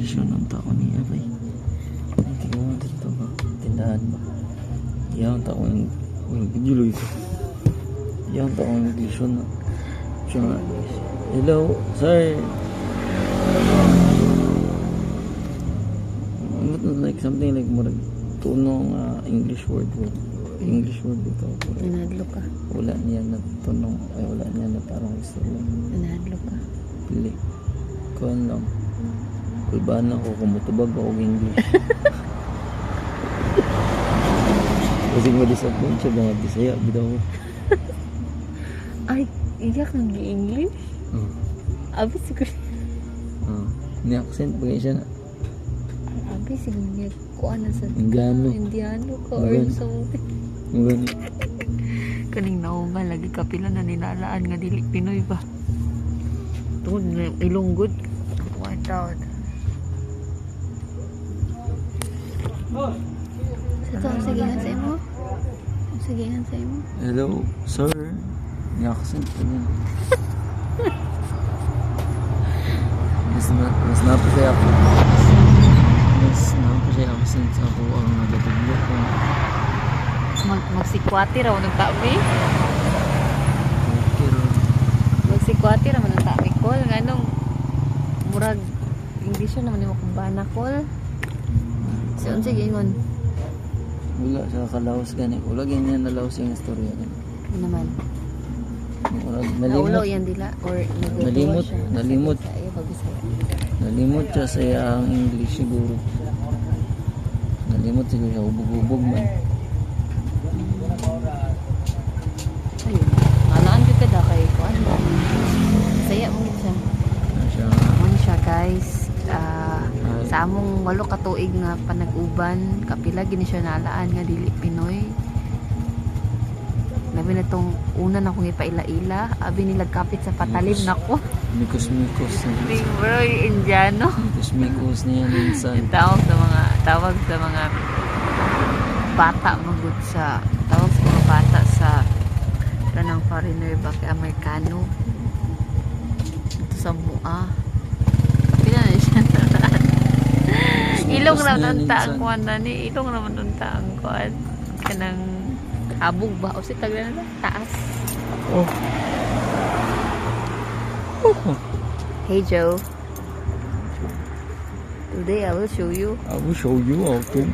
kondisyon ng tao niya ba? Ay, tingnan mo dito ba? Tindahan ba? Yan ang tao yung giluloy ko. Yan ang tao yung kondisyon na. Hello, sir. Like something like more tunong English word ito. Nanadlo ka. Wala niya na tunong, ay wala niya na parang istorya. Nanadlo ka. Pili. Kuhan lang. Kulbahan ako kumutubag ako English. Kasi ma-disappoint siya mga Bisaya. Bitaw ko. Ay, iyak nag-i-English? Abi siguro. Ni-accent bagay siya na. Abi siguro niya kuha na sa Indiano ka or something. Gano. Kaning naunga lagi kapila na nilalaan nga dili Pinoy ba. Tungod nga ilunggod. One down. Ito ang sagihan sa imo? Ang sagihan sa imo? Hello, sir. Ni-accent pa niya. Mas napasaya ako. Mas napasaya ako since ako ang nagabiglo ko. Magsikwati raw ng tabi. Okay, Magsikwati raw ng tabi call. Nganong murag English naman yung kumbana call. So, sige ingon. wala sa kalaos gani. Wala ganyan na laos yung istorya. Naman. Nalimot. yan dila or Nalimot Nalimot siya sa ang English siguro. Nalimot siguro siya. Ubog-ubog man. Ayun. Alaan ko kada kay kuan. Saya mo siya. Ano siya guys. Sa among 8 ka tuig nga panag-uban, kapila gini siya nalaan nga dili Pinoy. Labi na tong una na kong ipaila-ila, abi nilag kapit sa patalim nako. Mikos Di bro, Indiano. Mikos niya minsan. Tawag sa mga bata magud sa kanang foreigner ba kay Amerikano. Ito sa mua. Pila na siya. Ilong naman ang kuan na ni. Ilong naman ang kuan. Kanang habog ba? O si taglan na taas. Oh. Hey Joe. Today I will show you. I will show you how to